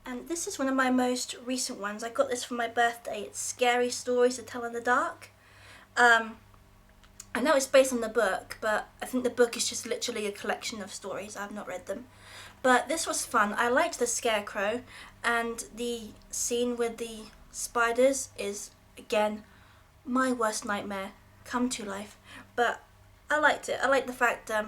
And this is one of my most recent ones. I got this for my birthday. It's Scary Stories to Tell in the Dark. I know it's based on the book, but I think the book is just literally a collection of stories. I've not read them. But this was fun. I liked the scarecrow, and the scene with the spiders is, again, my worst nightmare come to life. But I liked it. I liked the fact, I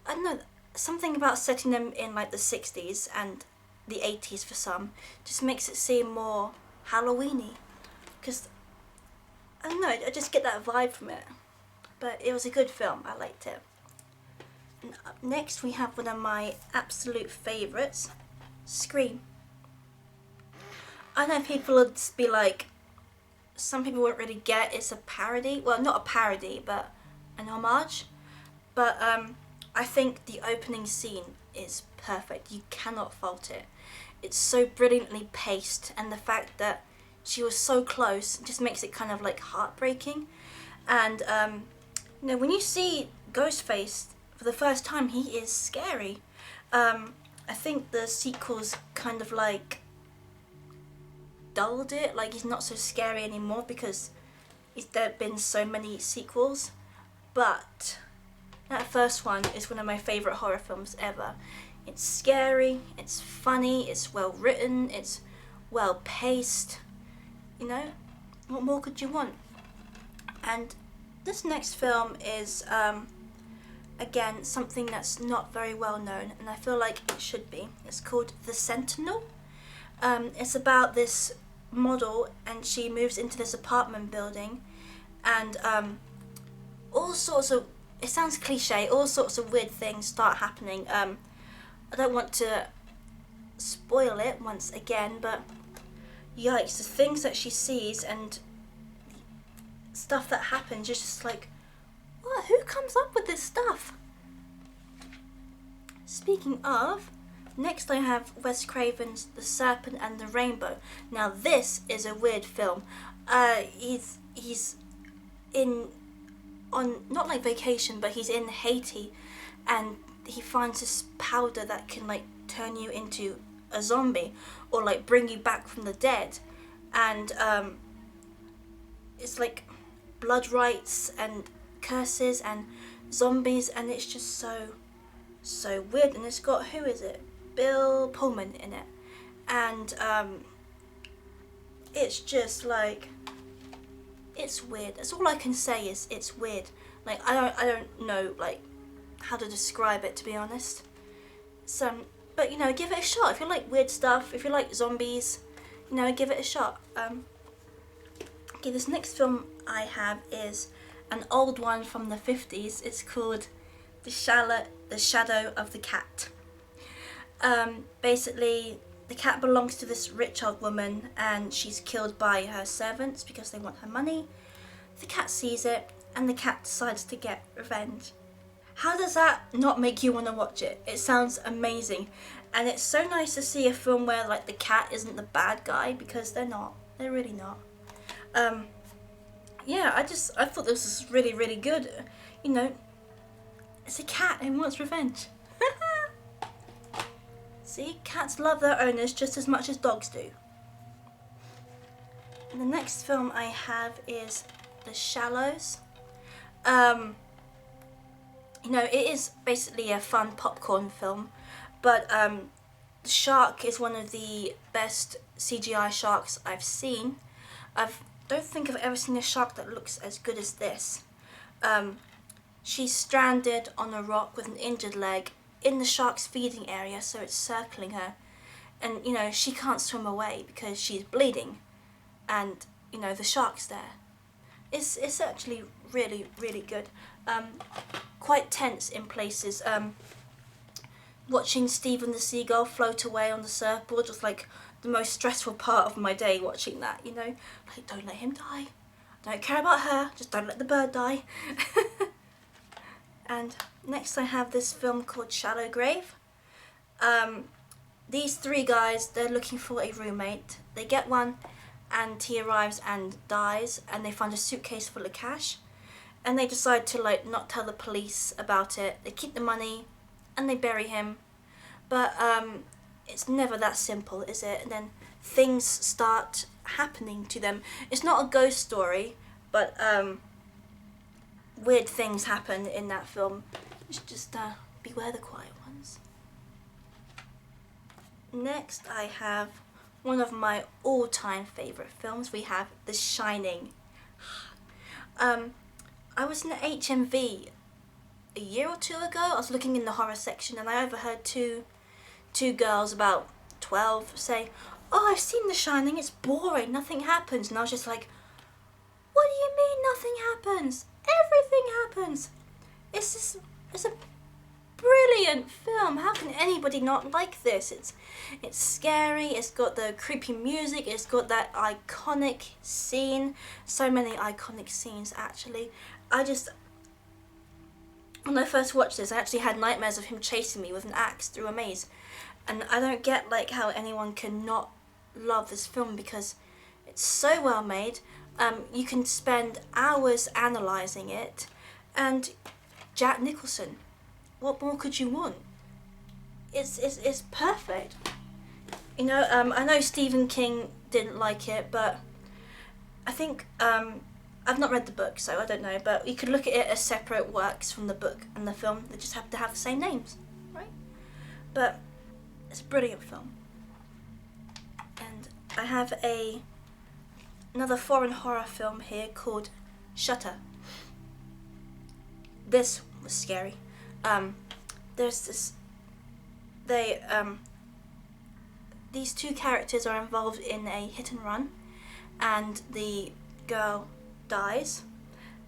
don't know, something about setting them in like the 60s and the 80s for some just makes it seem more Halloweeny. Because, I don't know, I just get that vibe from it. But it was a good film. I liked it. And up next we have one of my absolute favourites, Scream. I know people would be like, some people won't really get it's a parody. Well, not a parody, but an homage. But I think the opening scene is perfect. You cannot fault it. It's so brilliantly paced, and the fact that she was so close just makes it kind of like heartbreaking. And you know, when you see Ghostface for the first time, he is scary. I think the sequels kind of like dulled it, like he's not so scary anymore because there have been so many sequels. But that first one is one of my favourite horror films ever. It's scary, it's funny, it's well written, it's well paced. You know, what more could you want? And this next film is, again, something that's not very well known, and I feel like it should be. It's called The Sentinel. It's about this model, and she moves into this apartment building, and all sorts of, it sounds cliche, all sorts of weird things start happening. I don't want to spoil it once again, but yikes, the things that she sees and stuff that happens, you're just like, what? Who comes up with this stuff? Speaking of, next I have Wes Craven's The Serpent and the Rainbow. Now this is a weird film. He's on not like vacation, but he's in Haiti, and he finds this powder that can like turn you into a zombie or like bring you back from the dead, and it's like blood rites and curses and zombies, and it's just so weird. And it's got, who is it, Bill Pullman in it, and it's just like, it's weird. That's all I can say, is it's weird. Like I don't know like how to describe it, to be honest. But you know, give it a shot if you like weird stuff. If you like zombies, you know, give it a shot. Okay, this next film I have is an old one from the 50s. It's called The Shadow of the Cat. Basically, the cat belongs to this rich old woman, and she's killed by her servants because they want her money. The cat sees it, and the cat decides to get revenge. How does that not make you want to watch it? It sounds amazing, and it's so nice to see a film where like the cat isn't the bad guy, because they're not. They're really not. Yeah, I thought this was really, really good. You know, it's a cat and wants revenge. See, cats love their owners just as much as dogs do. And the next film I have is The Shallows. You know, it is basically a fun popcorn film, but the shark is one of the best CGI sharks I've seen. I don't think I've ever seen a shark that looks as good as this. She's stranded on a rock with an injured leg in the shark's feeding area, so it's circling her. And, you know, she can't swim away because she's bleeding. And, you know, the shark's there. It's actually really, really good. Quite tense in places. Watching Stephen the Seagull float away on the surfboard was like the most stressful part of my day, watching that, you know. Like, don't let him die. Don't care about her, just don't let the bird die. And next I have this film called Shallow Grave. These three guys, they're looking for a roommate. They get one, and he arrives and dies, and they find a suitcase full of cash, and they decide to like not tell the police about it. They keep the money, and they bury him. But it's never that simple, is it? And then things start happening to them. It's not a ghost story, but weird things happen in that film. It's just beware the quiet ones. Next, I have one of my all-time favourite films. We have The Shining. I was in the HMV a year or two ago. I was looking in the horror section and I overheard two girls about 12 say, "Oh, I've seen The Shining, it's boring, nothing happens." And I was just like, what do you mean nothing happens? Everything happens. It's a brilliant film. How can anybody not like this? It's scary, it's got the creepy music, it's got that iconic scene. So many iconic scenes, actually. When I first watched this, I actually had nightmares of him chasing me with an axe through a maze. And I don't get how anyone can not love this film, because it's so well made. You can spend hours analysing it, and Jack Nicholson, what more could you want? It's perfect. You know, I know Stephen King didn't like it, but I think I've not read the book, so I don't know. But you could look at it as separate works from the book and the film. They just have to have the same names, right? But it's a brilliant film. And I have another foreign horror film here called Shutter. This was scary. There's this. These two characters are involved in a hit and run, and the girl dies,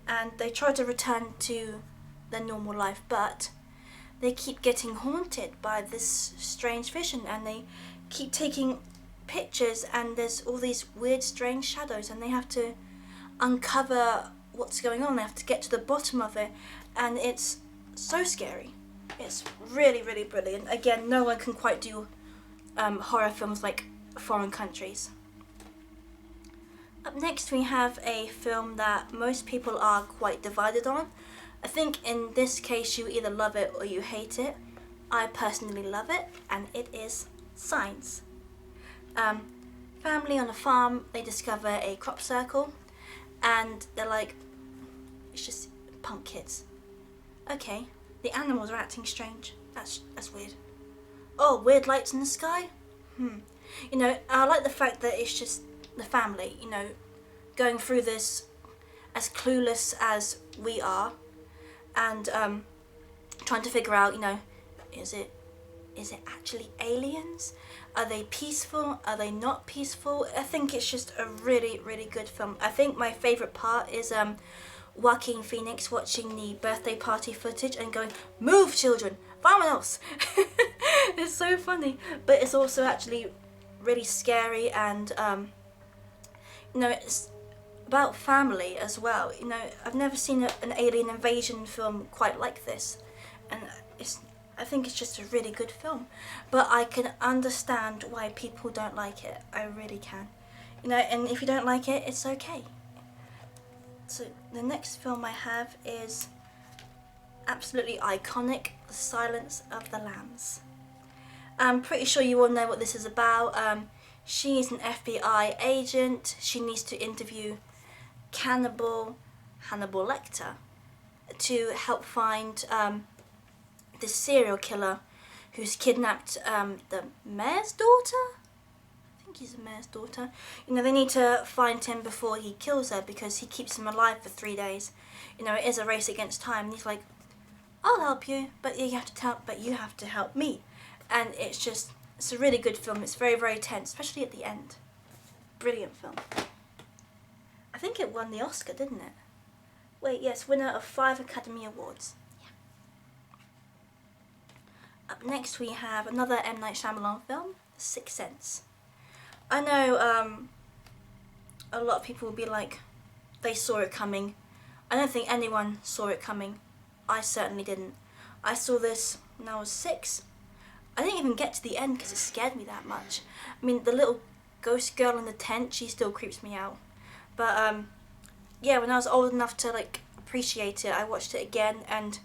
and they try to return to their normal life, but they keep getting haunted by this strange vision, and they keep taking pictures, and there's all these weird, strange shadows, and they have to uncover what's going on. They have to get to the bottom of it, and it's so scary. It's really, really brilliant. Again, no one can quite do horror films like foreign countries. Up next, we have a film that most people are quite divided on. I think in this case you either love it or you hate it. I personally love it, and it is Signs. Family on a farm, they discover a crop circle, and they're like, it's just punk kids. Okay, the animals are acting strange. That's weird. Oh, weird lights in the sky? You know, I like the fact that it's just the family, you know, going through this as clueless as we are, and trying to figure out, you know, is it actually aliens? Are they peaceful? Are they not peaceful? I think it's just a really, really good film. I think my favourite part is Joaquin Phoenix watching the birthday party footage and going, "Move, children, vámonos!" It's so funny, but it's also actually really scary, and you know, it's about family as well. You know, I've never seen an alien invasion film quite like this, and I think it's just a really good film. But I can understand why people don't like it. I really can. You know, and if you don't like it, it's okay. So the next film I have is absolutely iconic, The Silence of the Lambs. I'm pretty sure you all know what this is about. She is an FBI agent. She needs to interview Hannibal Lecter to help find this serial killer who's kidnapped the mayor's daughter? I think he's the mayor's daughter. You know, they need to find him before he kills her, because he keeps him alive for 3 days. You know, it is a race against time. And he's like, "I'll help you, but you have to help me." And it's a really good film. It's very, very tense, especially at the end. Brilliant film. I think it won the Oscar, didn't it? Wait, yes, winner of 5 Academy Awards. Yeah. Up next we have another M. Night Shyamalan film, The Sixth Sense. I know a lot of people will be like, they saw it coming. I don't think anyone saw it coming. I certainly didn't. I saw this when I was 6. I didn't even get to the end because it scared me that much. I mean, the little ghost girl in the tent, she still creeps me out. But yeah, when I was old enough to appreciate it, I watched it again, and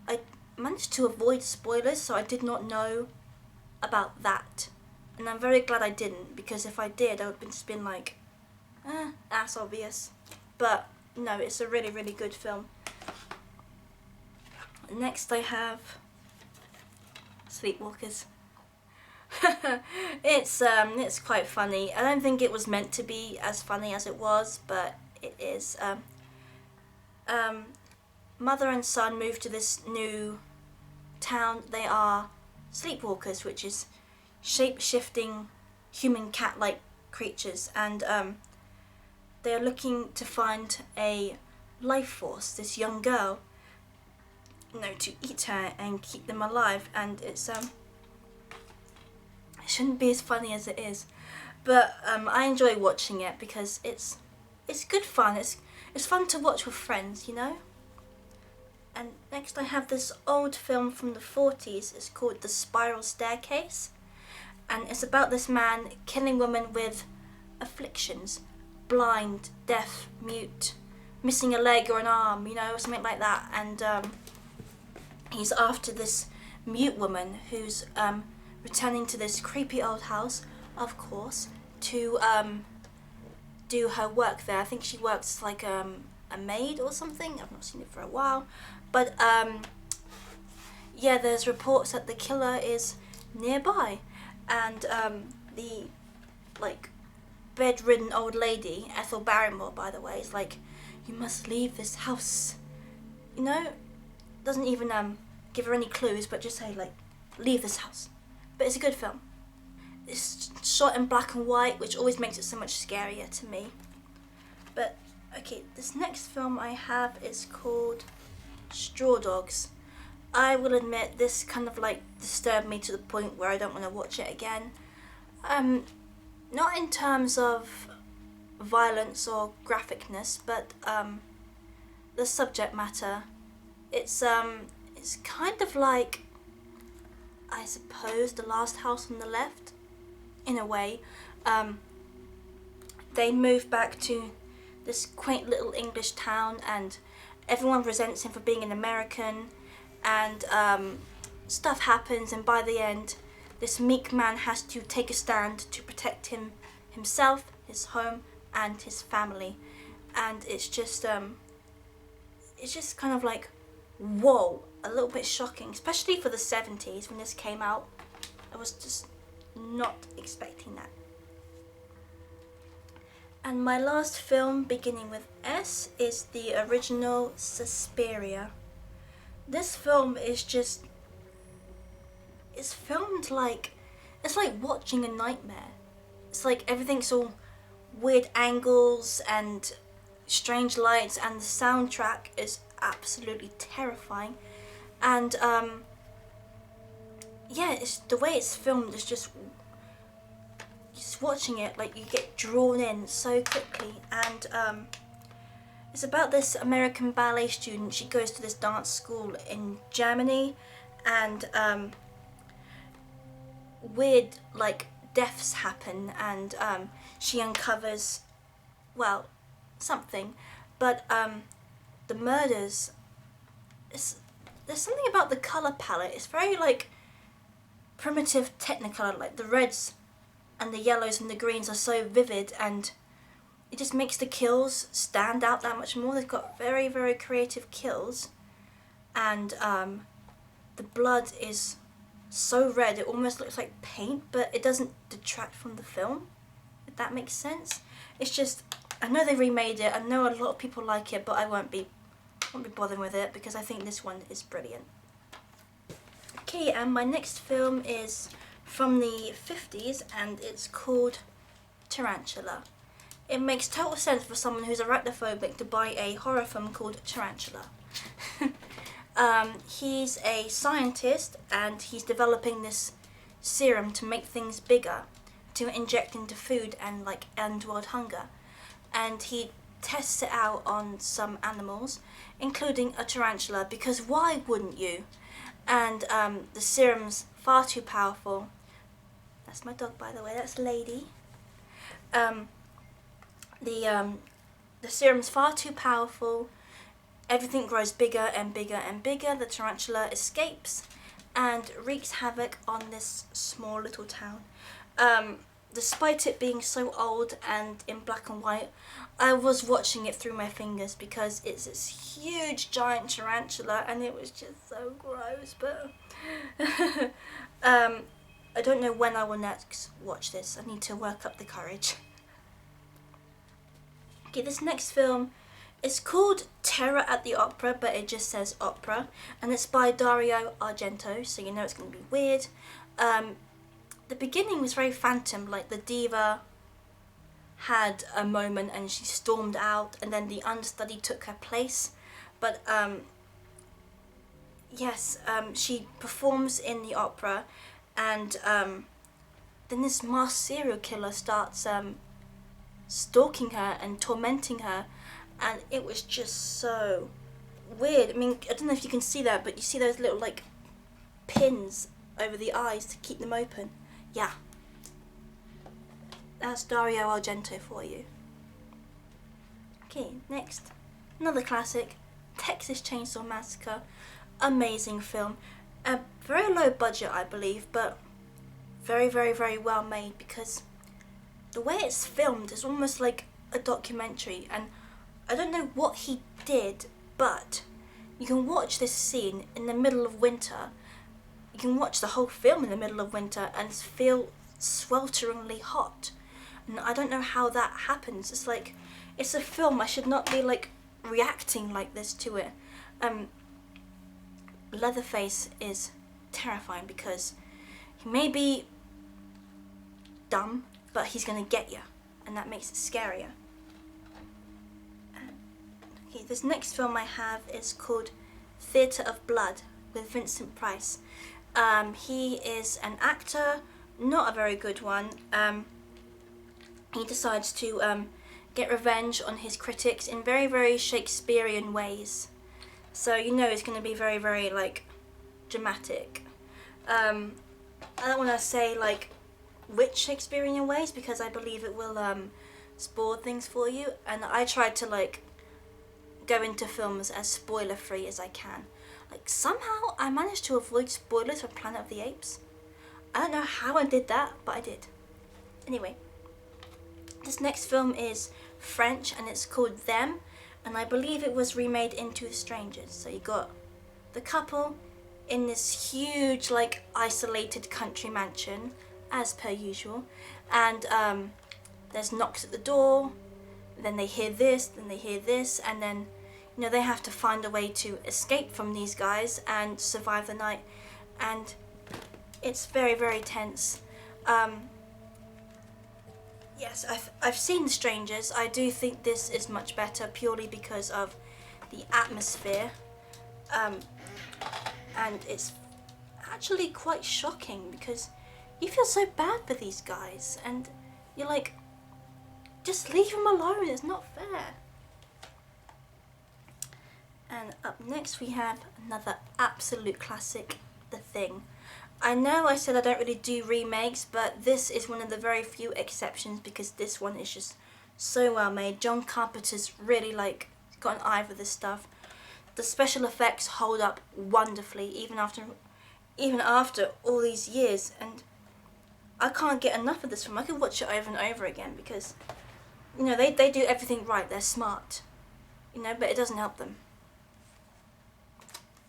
I managed to avoid spoilers, so I did not know about that. And I'm very glad I didn't, because if I did, I would have just been like, that's obvious. But no, it's a really, really good film. Next I have Sleepwalkers. It's quite funny. I don't think it was meant to be as funny as it was, but it is. Mother and son move to this new town. They are sleepwalkers, which is shape-shifting human cat-like creatures, and they are looking to find a life force, this young girl, to eat her and keep them alive. And it shouldn't be as funny as it is, but I enjoy watching it because it's good fun. It's fun to watch with friends, you know. And next I have this old film from the 40s. It's called The Spiral Staircase, and it's about this man killing women with afflictions, blind, deaf, mute, missing a leg or an arm, you know, something like that. And he's after this mute woman who's returning to this creepy old house, of course, to do her work there. I think she works like a maid or something. I've not seen it for a while. But yeah, there's reports that the killer is nearby. And the bedridden old lady, Ethel Barrymore, by the way, is like, you must leave this house. You know, doesn't even give her any clues, but just say like, leave this house. But it's a good film. It's shot in black and white, which always makes it so much scarier to me. But okay, this next film I have is called Straw Dogs. I will admit this kind of like disturbed me to the point where I don't want to watch it again. Not in terms of violence or graphicness, but the subject matter. It's kind of like, I suppose, The Last House on the Left, in a way. They move back to this quaint little English town, and everyone resents him for being an American, and stuff happens, and by the end, this meek man has to take a stand to protect himself, his home, and his family. And it's just kind of like, whoa, a little bit shocking, especially for the 70s when this came out. I was just not expecting that. And my last film, beginning with S, is the original Suspiria. This film is just, it's filmed like, it's like watching a nightmare. It's like everything's all weird angles and strange lights, and the soundtrack is absolutely terrifying. And yeah, it's the way it's filmed is just watching it, like, you get drawn in so quickly. And it's about this American ballet student. She goes to this dance school in Germany, and weird like deaths happen, and she uncovers, well, something, but the murders, there's something about the colour palette. It's very like primitive Technicolor, like the reds and the yellows and the greens are so vivid, and it just makes the kills stand out that much more. They've got very, very creative kills, and the blood is so red it almost looks like paint, but it doesn't detract from the film, if that makes sense. It's just, I know they remade it, I know a lot of people like it, but I won't be bothering with it because I think this one is brilliant. Okay, and my next film is from the 50s, and it's called Tarantella. It makes total sense for someone who's arachnophobic to buy a horror film called Tarantella. He's a scientist, and he's developing this serum to make things bigger, to inject into food and like end world hunger. And he tests it out on some animals, including a tarantula, because why wouldn't you? And the serum's far too powerful. That's my dog, by the way, that's Lady. The serum's far too powerful. Everything grows bigger and bigger and bigger. The tarantula escapes, and wreaks havoc on this small little town. Despite it being so old and in black and white, I was watching it through my fingers because it's this huge giant tarantula and it was just so gross, but I don't know when I will next watch this. I need to work up the courage. Okay, this next film is called Terror at the Opera, but it just says opera, and it's by Dario Argento, so you know it's going to be weird. The beginning was very phantom, like the diva had a moment and she stormed out and then the understudy took her place, but she performs in the opera, and then this masked serial killer starts stalking her and tormenting her, and it was just so weird. I mean, I don't know if you can see that, but you see those little like pins over the eyes to keep them open. Yeah, that's Dario Argento for you. Okay, next, another classic, Texas Chainsaw Massacre. Amazing film. A very low budget, I believe, but very, very, very well made, because the way it's filmed is almost like a documentary, and I don't know what he did, but you can watch this scene in the middle of winter. You can watch the whole film in the middle of winter and feel swelteringly hot. And I don't know how that happens. It's like, it's a film. I should not be like reacting like this to it. Leatherface is terrifying because he may be dumb, but he's gonna get you, and that makes it scarier. Okay, this next film I have is called Theatre of Blood with Vincent Price. He is an actor, not a very good one. He decides to get revenge on his critics in very, very Shakespearean ways. So you know it's going to be very, very like dramatic. I don't want to say like which Shakespearean ways because I believe it will spoil things for you, and I tried to like go into films as spoiler free as I can. Like somehow I managed to avoid spoilers for Planet of the Apes. I don't know how I did that, but I did. Anyway, this next film is French and it's called Them, and I believe it was remade into Strangers. So you got the couple in this huge like isolated country mansion as per usual, and there's knocks at the door, then they hear this, then they hear this, and then you know they have to find a way to escape from these guys and survive the night, and it's very, very tense. Yes, I've seen Strangers. I do think this is much better purely because of the atmosphere, and it's actually quite shocking because you feel so bad for these guys and you're like, just leave them alone, it's not fair. And up next we have another absolute classic, The Thing. I know I said I don't really do remakes, but this is one of the very few exceptions because this one is just so well made. John Carpenter's really like got an eye for this stuff. The special effects hold up wonderfully even after all these years, and I can't get enough of this film. I could watch it over and over again because you know they do everything right. They're smart, you know, but it doesn't help them.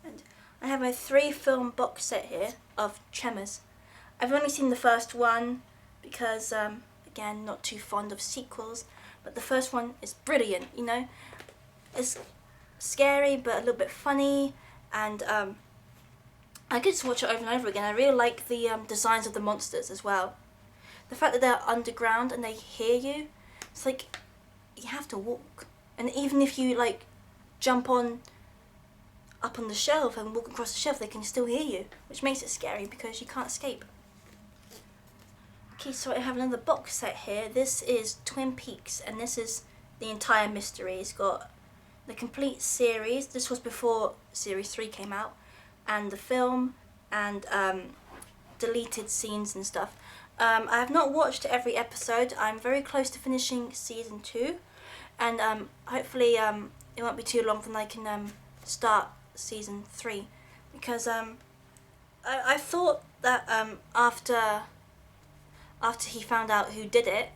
And I have a 3-film box set here of Tremors. I've only seen the first one because, again, not too fond of sequels, but the first one is brilliant, you know. It's scary but a little bit funny, and I could just watch it over and over again. I really like the designs of the monsters as well. The fact that they're underground and they hear you, it's like you have to walk. And even if you like jump up on the shelf and walk across the shelf, they can still hear you, which makes it scary because you can't escape. Okay, so I have another box set here. This is Twin Peaks, and this is the entire mystery. It's got the complete series. This was before Series 3 came out, and the film, and deleted scenes and stuff. I have not watched every episode. I'm very close to finishing Season 2, and hopefully it won't be too long then I can start Season 3, because I I thought that after he found out who did it,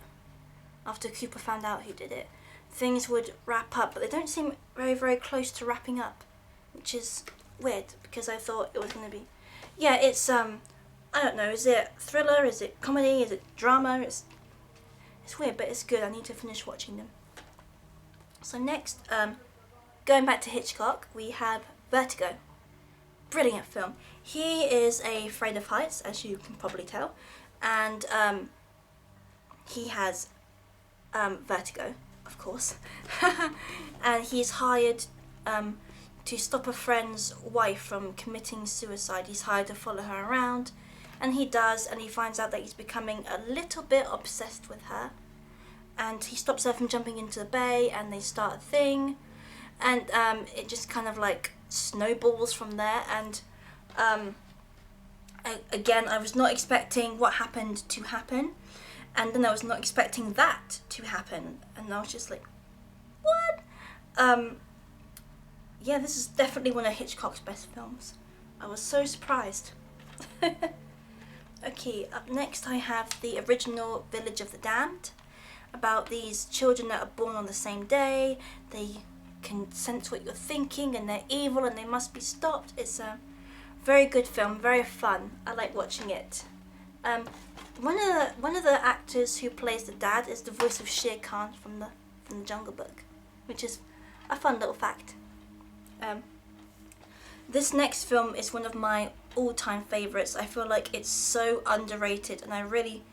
after Cooper found out who did it, things would wrap up, but they don't seem very, very close to wrapping up, which is weird because I thought it was going to be. Yeah, it's I don't know. Is it thriller? Is it comedy? Is it drama? It's weird, but it's good. I need to finish watching them. So next, going back to Hitchcock, we have Vertigo. Brilliant film. He is afraid of heights, as you can probably tell, and he has vertigo, of course, and he's hired to stop a friend's wife from committing suicide. He's hired to follow her around, and he does, and he finds out that he's becoming a little bit obsessed with her, and he stops her from jumping into the bay, and they start a thing, and it just kind of like snowballs from there. And again, I was not expecting what happened to happen, and then I was not expecting that to happen, and I was just like, what? Yeah, this is definitely one of Hitchcock's best films. I was so surprised. Okay, up next I have the original Village of the Damned, about these children that are born on the same day. They can sense what you're thinking, and they're evil, and they must be stopped. It's a very good film, very fun. I like watching it. One of the actors who plays the dad is the voice of Shere Khan from the Jungle Book, which is a fun little fact. This next film is one of my all-time favourites. I feel like it's so underrated, and I really,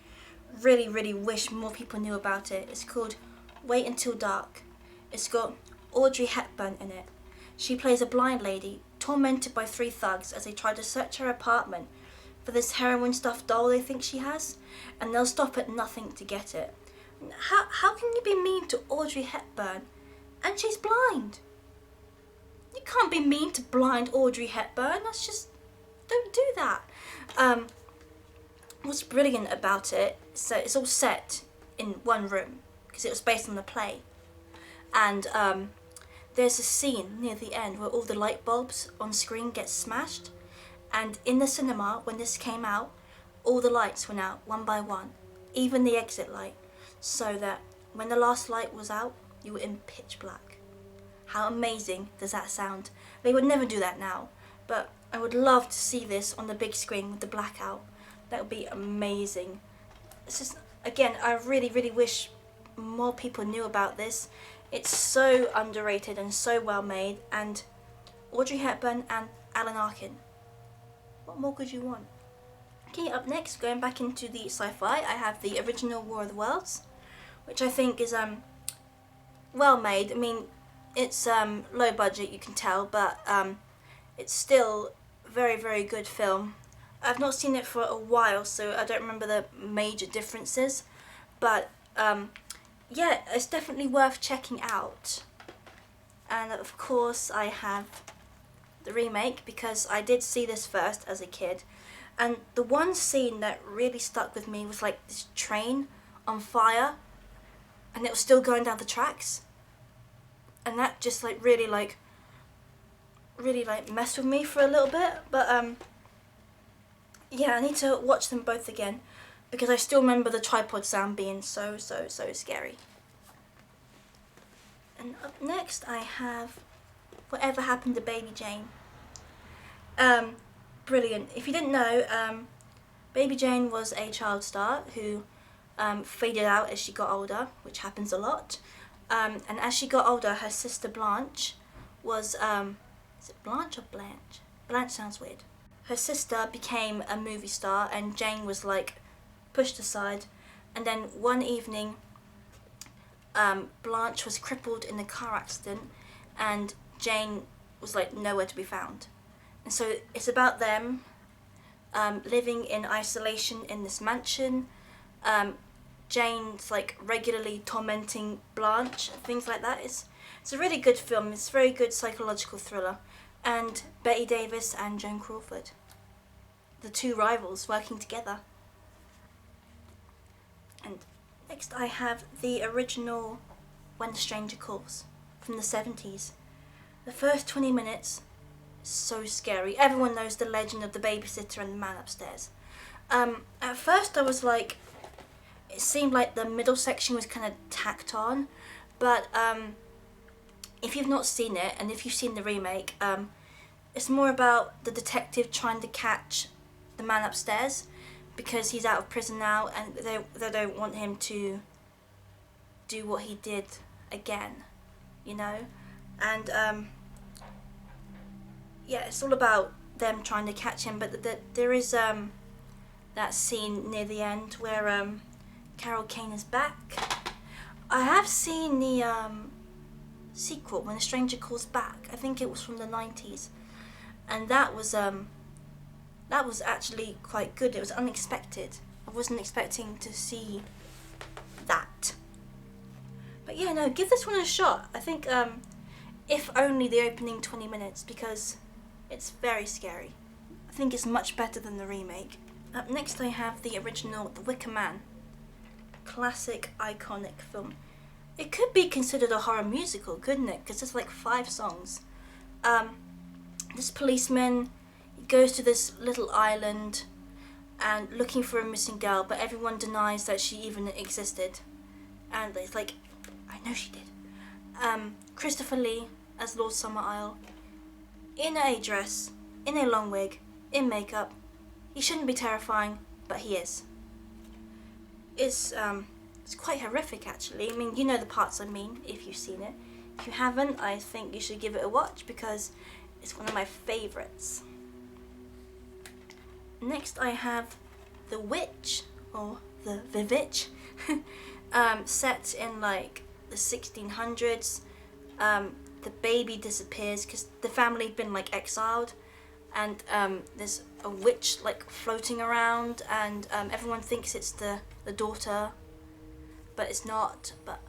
really, really wish more people knew about it. It's called Wait Until Dark. It's got Audrey Hepburn in it. She plays a blind lady tormented by 3 thugs as they try to search her apartment for this heroin stuffed doll they think she has, and they'll stop at nothing to get it. How can you be mean to Audrey Hepburn? And she's blind. You can't be mean to blind Audrey Hepburn. That's just, don't do that. What's brilliant about it, so it's all set in one room because it was based on the play, and there's a scene near the end where all the light bulbs on screen get smashed, and in the cinema when this came out, all the lights went out one by one, even the exit light, so that when the last light was out, you were in pitch black. How amazing does that sound? They would never do that now, but I would love to see this on the big screen with the blackout. That would be amazing. It's just, again, I really, really wish more people knew about this. It's so underrated and so well made, and Audrey Hepburn and Alan Arkin. What more could you want? Okay, up next, going back into the sci-fi, I have the original War of the Worlds, which I think is well made. I mean, it's low budget, you can tell, but it's still a very, very good film. I've not seen it for a while, so I don't remember the major differences, but yeah, it's definitely worth checking out. And of course I have the remake, because I did see this first as a kid, and the one scene that really stuck with me was like this train on fire, and it was still going down the tracks, and that just like really messed with me for a little bit. But yeah, I need to watch them both again, because I still remember the tripod sound being so scary. And up next I have Whatever Happened to Baby Jane. Brilliant. If you didn't know, Baby Jane was a child star who faded out as she got older, which happens a lot. And as she got older, her sister Blanche was, is it Blanche or Blanche? Blanche sounds weird. Her sister became a movie star, and Jane was like pushed aside. And then one evening, Blanche was crippled in a car accident, and Jane was like nowhere to be found. And so it's about them living in isolation in this mansion. Jane's like regularly tormenting Blanche, things like that. It's a really good film. It's a very good psychological thriller. And Betty Davis and Joan Crawford, the two rivals working together. And next I have the original When a Stranger Calls from the 70s. The first 20 minutes So scary. Everyone knows the legend of the babysitter and the man upstairs. At first I was like, it seemed like the middle section was kind of tacked on, but if you've not seen it, and if you've seen the remake, it's more about the detective trying to catch the man upstairs because he's out of prison now, and they don't want him to do what he did again, you know? And yeah, it's all about them trying to catch him, but there is that scene near the end where Carol Kane is back. I have seen the sequel, When a Stranger Calls Back. I think it was from the 90s, and that was actually quite good. It was unexpected. I wasn't expecting to see that. But yeah, no, give this one a shot. I think if only the opening 20 minutes, because it's very scary. I think it's much better than the remake. Up next I have the original The Wicker Man. Classic, iconic film. It could be considered a horror musical, couldn't it? Because there's like 5 songs. This policeman, he goes to this little island and looking for a missing girl, but everyone denies that she even existed. And it's like, I know she did. Christopher Lee as Lord Summerisle, in a dress, in a long wig, in makeup. He shouldn't be terrifying, but he is. It's quite horrific, actually. I mean, you know the parts I mean, if you've seen it. If you haven't, I think you should give it a watch, because it's one of my favourites. Next I have The Witch, or The Vivitch, set in like the 1600s. The baby disappears because the family have been like exiled, and there's a witch like floating around, and everyone thinks it's the daughter, but it's not. But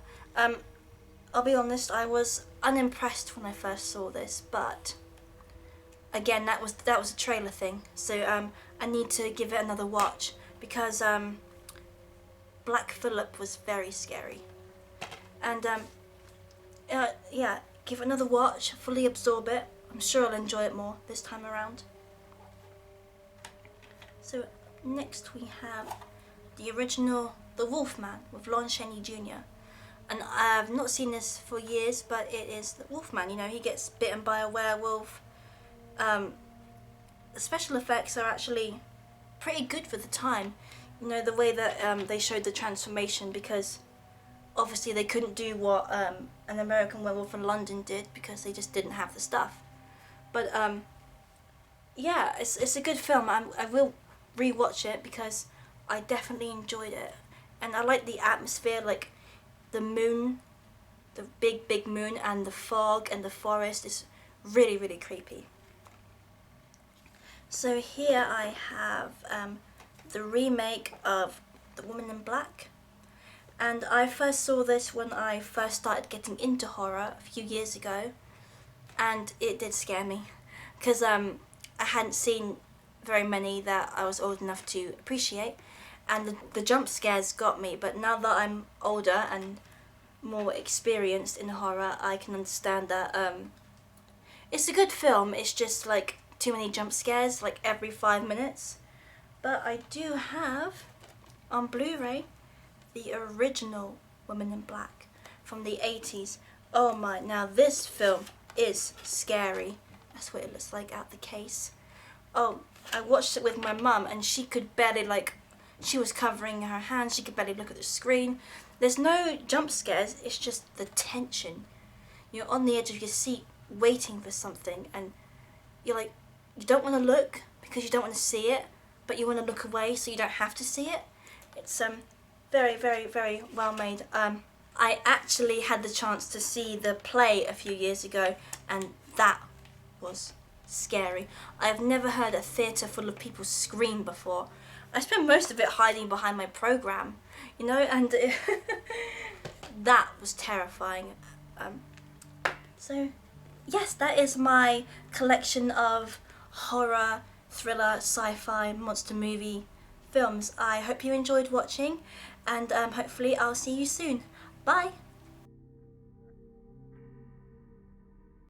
I'll be honest, I was unimpressed when I first saw this, but again, that was a trailer thing, so I need to give it another watch, because Black Phillip was very scary. And yeah, give it another watch, fully absorb it. I'm sure I'll enjoy it more this time around. So next we have the original The Wolfman with Lon Chaney Jr. And I've not seen this for years, but it is the Wolfman. You know, he gets bitten by a werewolf. The special effects are actually pretty good for the time. You know, the way that they showed the transformation, because obviously they couldn't do what an American Werewolf in London did, because they just didn't have the stuff. But yeah, it's a good film. I will rewatch it because I definitely enjoyed it, and I like the atmosphere, like the moon, the big moon, and the fog and the forest is really, really creepy. So here I have the remake of The Woman in Black, and I first saw this when I first started getting into horror a few years ago, and it did scare me, because I hadn't seen very many that I was old enough to appreciate, and the jump scares got me. But now that I'm older and more experienced in horror, I can understand that it's a good film. It's just like too many jump scares, like every 5 minutes. But I do have on Blu-ray the original Woman in Black from the 80s. Oh my, now this film is scary. That's what it looks like out the case. Oh, I watched it with my mum, and she could barely, like, she was covering her hands, she could barely look at the screen. There's no jump scares, it's just the tension. You're on the edge of your seat waiting for something, and you're like, you don't want to look because you don't want to see it, but you want to look away so you don't have to see it. It's very, very, very well made. I actually had the chance to see the play a few years ago, and that was scary. I've never heard a theatre full of people scream before. I spent most of it hiding behind my program, you know, and that was terrifying. So yes, that is my collection of horror, thriller, sci-fi, monster movie films. I hope you enjoyed watching, and hopefully I'll see you soon. Bye!